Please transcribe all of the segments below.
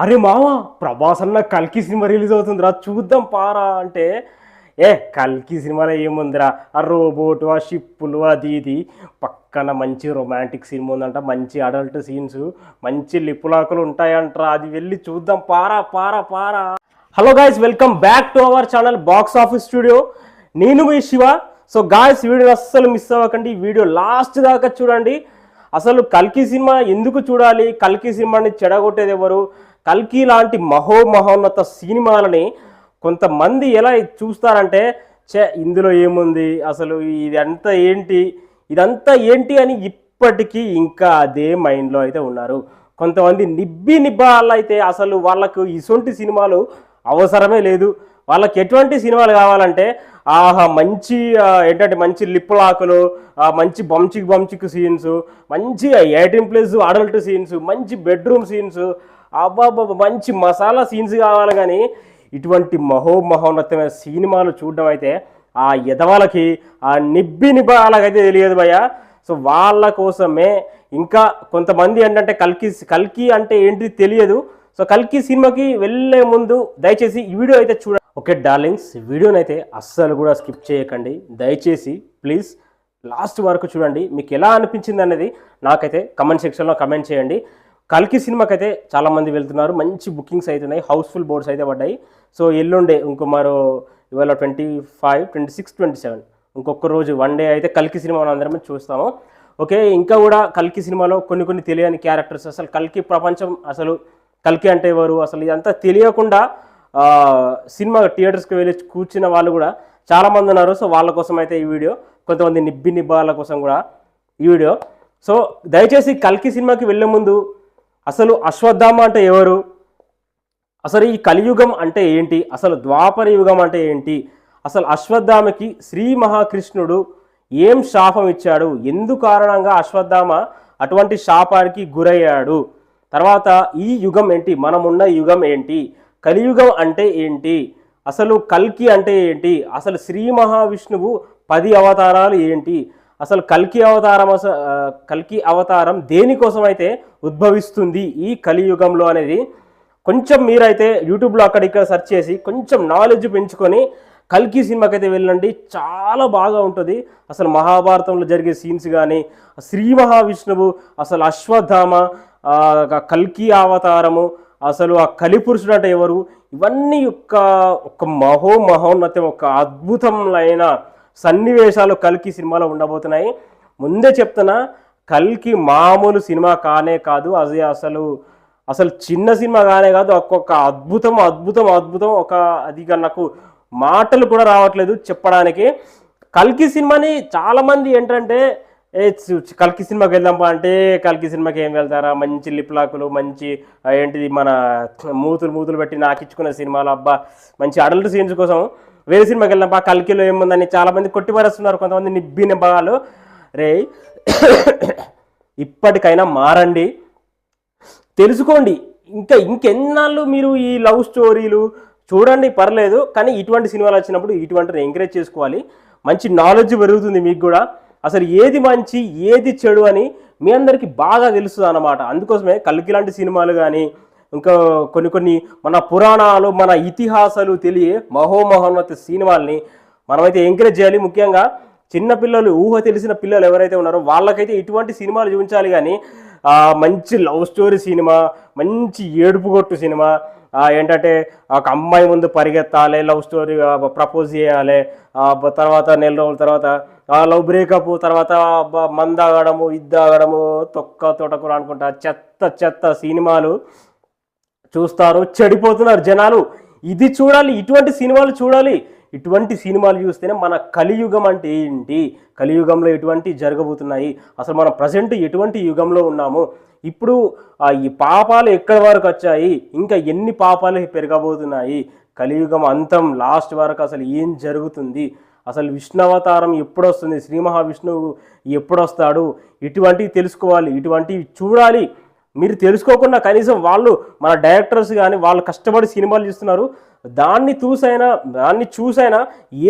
అరే మామ, ప్రభాస్ అన్న కల్కి సినిమా రిలీజ్ అవుతుందిరా, చూద్దాం పారా అంటే కల్కి సినిమాలో ఏముందిరా, ఆ రోబోటు, ఆ షిప్పులు, అది ఇది. పక్కన మంచి రొమాంటిక్ సినిమా ఉందంట, మంచి అడల్ట్ సీన్స్, మంచి లిప్పులాకులు ఉంటాయంటరా, అది వెళ్ళి చూద్దాం పారా పారా పారా. Hello guys, welcome back to our channel box office studio. నేను మీ శివ. సో గాయస్, వీడియో అస్సలు మిస్ అవ్వకండి, వీడియో లాస్ట్ దాకా చూడండి. అసలు కల్కి సినిమా ఎందుకు చూడాలి, కల్కి సినిమాని చెడగొట్టేది ఎవరు, కల్కి లాంటి మహోన్నత సినిమాలని కొంతమంది ఎలా చూస్తారంటే, ఇందులో ఏముంది, అసలు ఇదంతా ఏంటి అని ఇప్పటికీ ఇంకా అదే మైండ్లో అయితే ఉన్నారు. కొంతమంది నిబ్బాలు అయితే అసలు వాళ్ళకు ఇటువంటి సినిమాలు అవసరమే లేదు. వాళ్ళకి ఎటువంటి సినిమాలు కావాలంటే మంచి మంచి లిప్పులాకులు, మంచి బంచిక్ సీన్స్, మంచి 18+ అడల్ట్ సీన్స్, మంచి బెడ్రూమ్ సీన్స్, మంచి మసాలా సీన్స్ కావాలి. కానీ ఇటువంటి మహోన్నతమైన సినిమాలు చూడడం అయితే ఆ ఎదవాళ్ళకి, ఆ నిబ్బాలకైతే తెలియదు భయ్య. సో వాళ్ళ కోసమే ఇంకా కొంతమంది ఏంటంటే కల్కి అంటే ఏంటి తెలియదు. సో కల్కి సినిమాకి వెళ్ళే ముందు దయచేసి ఈ వీడియో అయితే చూడండి. ఓకే డార్లింగ్స్, వీడియోని అయితే అస్సలు కూడా స్కిప్ చేయకండి దయచేసి, ప్లీజ్ లాస్ట్ వరకు చూడండి. మీకు ఎలా అనిపించింది అనేది నాకైతే కమెంట్ సెక్షన్లో కమెంట్ చేయండి. కల్కి సినిమాకి అయితే చాలామంది వెళ్తున్నారు, మంచి బుకింగ్స్ అవుతున్నాయి, హౌస్ఫుల్ బోర్డ్స్ అయితే పడ్డాయి. సో ఎల్లుండే మరో ఇవాళ 25, 26, 27 ఇంకొక రోజు 1 డే అయితే కల్కి సినిమా అందరం చూస్తాము. ఓకే, ఇంకా కూడా కల్కి సినిమాలో కొన్ని తెలియని క్యారెక్టర్స్, అసలు కల్కి ప్రపంచం, అసలు కల్కి అంటే ఎవరు, అసలు ఇదంతా తెలియకుండా సినిమా థియేటర్స్కి వెళ్ళి కూర్చున్న వాళ్ళు కూడా చాలామంది ఉన్నారు. సో వాళ్ళ కోసం అయితే ఈ వీడియో, కొంతమంది నిబ్బాల కోసం కూడా ఈ వీడియో. సో దయచేసి కల్కి సినిమాకి వెళ్ళే ముందు అసలు అశ్వత్థామ అంటే ఎవరు, అసలు ఈ కలియుగం అంటే ఏంటి, అసలు ద్వాపర యుగం అంటే ఏంటి, అసలు అశ్వత్థామకి శ్రీ మహాకృష్ణుడు ఏం శాపం ఇచ్చాడు, ఎందు కారణంగా అశ్వత్థామ అటువంటి శాపానికి గురయ్యాడు, తర్వాత ఈ యుగం ఏంటి, మనమున్న యుగం ఏంటి, కలియుగం అంటే ఏంటి, అసలు కల్కి అంటే ఏంటి, అసలు శ్రీ మహావిష్ణువు 10 అవతారాలు ఏంటి, అసలు కల్కి అవతారం దేనికోసం అయితే ఉద్భవిస్తుంది ఈ కలియుగంలో అనేది కొంచెం మీరైతే యూట్యూబ్లో అక్కడిక్కడ సెర్చ్ చేసి కొంచెం నాలెడ్జ్ పెంచుకొని కల్కి సినిమాకి అయితే వెళ్ళండి, చాలా బాగా ఉంటుంది. అసలు మహాభారతంలో జరిగే సీన్స్ కానీ, శ్రీ మహావిష్ణువు, అసలు అశ్వత్థామ, కల్కి అవతారము, అసలు ఆ కలిపురుషుడు అంటే ఎవరు, ఇవన్నీ ఒక మహోన్నతం, ఒక అద్భుతమైన సన్నివేశాలు కల్కి సినిమాలో ఉండబోతున్నాయి. ముందే చెప్తున్నా, కల్కి మామూలు సినిమా కానే కాదు, అది అసలు చిన్న సినిమా కానే కాదు, ఒక్కొక్క అద్భుతం అది నాకు మాటలు కూడా రావట్లేదు చెప్పడానికి. కల్కి సినిమాని చాలామంది ఏంటంటే కల్కి సినిమాకి వెళ్దాంపా అంటే, కల్కి సినిమాకి ఏం వెళ్తారా, మంచి లిప్లాకులు, మంచి మన మూతులు పెట్టి నాకిచ్చుకునే సినిమాలు, అబ్బా మంచి అడల్ట్ సీన్స్ కోసం వేరే సినిమాకి వెళ్దాంపా, కల్కిలో ఏముందని చాలామంది కొట్టిపారేస్తున్నారు, కొంతమంది నిబ్బాలు. రే ఇప్పటికైనా మారండి, తెలుసుకోండి. ఇంకెన్నాళ్ళు మీరు ఈ లవ్ స్టోరీలు చూడండి పర్లేదు, కానీ ఇటువంటి సినిమాలు వచ్చినప్పుడు ఇటువంటిని ఎంకరేజ్ చేసుకోవాలి, మంచి నాలెడ్జ్ పెరుగుతుంది మీకు కూడా. అసలు ఏది మంచి ఏది చెడు అని మీ అందరికీ బాగా తెలుస్తుంది అన్నమాట. అందుకోసమే కల్కి లాంటి సినిమాలు కానీ, ఇంకా కొన్ని మన పురాణాలు, మన ఇతిహాసాలు తెలియ మహోన్నత సినిమాల్ని మనమైతే ఎంకరేజ్ చేయాలి. ముఖ్యంగా చిన్నపిల్లలు, ఊహ తెలిసిన పిల్లలు ఎవరైతే ఉన్నారో వాళ్ళకైతే ఇటువంటి సినిమాలు చూపించాలి. కానీ మంచి లవ్ స్టోరీ సినిమా, మంచి ఏడుపు కొట్టు సినిమా, ఏంటంటే ఒక అమ్మాయి ముందు పరిగెత్తాలి, లవ్ స్టోరీ ప్రపోజ్ చేయాలి, తర్వాత నెల రోజుల తర్వాత లవ్ బ్రేకప్, తర్వాత మందాగడము, ఇద్దాగడము, తోటకూర అనుకుంటా చెత్త సినిమాలు చూస్తారు, చెడిపోతున్నారు జనాలు. ఇది చూడాలి, ఇటువంటి సినిమాలు చూడాలి. ఇటువంటి సినిమాలు చూస్తేనే మన కలియుగం అంటే ఏంటి, కలియుగంలో ఎటువంటి జరగబోతున్నాయి, అసలు మనం ప్రజెంట్ ఎటువంటి యుగంలో ఉన్నాము, ఇప్పుడు ఈ పాపాలు ఎక్కడి వరకు వచ్చాయి, ఇంకా ఎన్ని పాపాలు పెరగబోతున్నాయి, కలియుగం అంతం లాస్ట్ వరకు అసలు ఏం జరుగుతుంది, అసలు విష్ణు అవతారం ఎప్పుడు వస్తుంది, శ్రీ మహావిష్ణువు ఎప్పుడు వస్తాడు, ఇటువంటివి తెలుసుకోవాలి, ఇటువంటివి చూడాలి. మీరు తెలుసుకోకుండా కనీసం మన డైరెక్టర్స్ కానీ వాళ్ళు కష్టపడి సినిమాలు చూస్తున్నారు, దాన్ని చూసైనా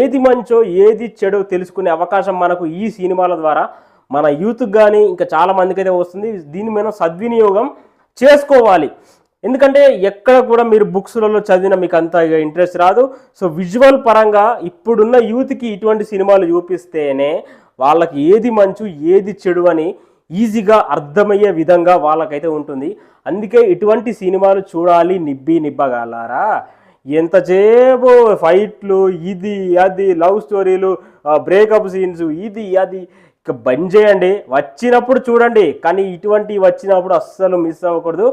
ఏది మంచో ఏది చెడో తెలుసుకునే అవకాశం మనకు ఈ సినిమాల ద్వారా మన యూత్కి కానీ ఇంకా చాలా మందికి అయితే వస్తుంది. దీన్ని మనం సద్వినియోగం చేసుకోవాలి. ఎందుకంటే ఎక్కడ కూడా మీరు బుక్స్లలో చదివిన మీకు అంత ఇంట్రెస్ట్ రాదు. సో విజువల్ పరంగా ఇప్పుడున్న యూత్కి ఇటువంటి సినిమాలు చూపిస్తేనే వాళ్ళకి ఏది మంచు ఏది చెడు అని ఈజీగా అర్థమయ్యే విధంగా వాళ్ళకైతే ఉంటుంది. అందుకే ఇటువంటి సినిమాలు చూడాలి నిబ్బగలారా. ఎంతసేపు ఫైట్లు, ఇది అది, లవ్ స్టోరీలు, బ్రేకప్ సీన్స్, ఇది అది, ఇక బంద్ చేయండి. వచ్చినప్పుడు చూడండి, కానీ ఇటువంటి వచ్చినప్పుడు అస్సలు మిస్ అవ్వకూడదు.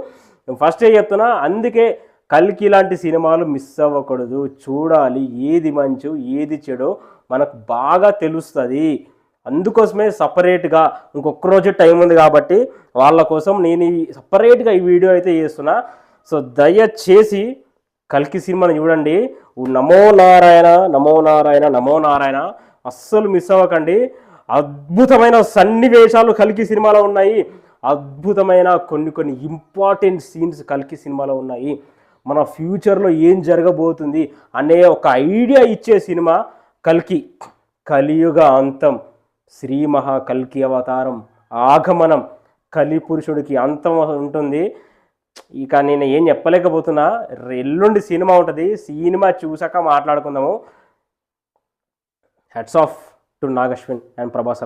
ఫస్టే చెప్తున్నా, అందుకే కల్కి లాంటి సినిమాలు మిస్ అవ్వకూడదు. చూడాలి, ఏది మంచు ఏది చెడో మనకు బాగా తెలుస్తుంది. అందుకోసమే సపరేట్గా ఇంకొక రోజు టైం ఉంది కాబట్టి వాళ్ళ కోసం నేను సపరేట్గా ఈ వీడియో అయితే చేస్తున్నా. సో దయచేసి కల్కి సినిమాని చూడండి. నమో నారాయణ, నమో నారాయణ, నమో నారాయణ. అస్సలు మిస్ అవ్వకండి. అద్భుతమైన సన్నివేశాలు కల్కి సినిమాలో ఉన్నాయి. అద్భుతమైన కొన్ని ఇంపార్టెంట్ సీన్స్ కల్కి సినిమాలో ఉన్నాయి. మన ఫ్యూచర్లో ఏం జరగబోతుంది అనే ఒక ఐడియా ఇచ్చే సినిమా కల్కి. కలియుగ అంతం, శ్రీ మహా కల్కి అవతారం, ఆగమనం, కలిపురుషుడికి అంతం ఉంటుంది. ఇక నేను ఏం చెప్పలేకపోతున్నా. ఎల్లుండి సినిమా ఉంటుంది. సినిమా చూసాక మాట్లాడుకుందాము. Hats off to Nag Ashwin and Prabhas.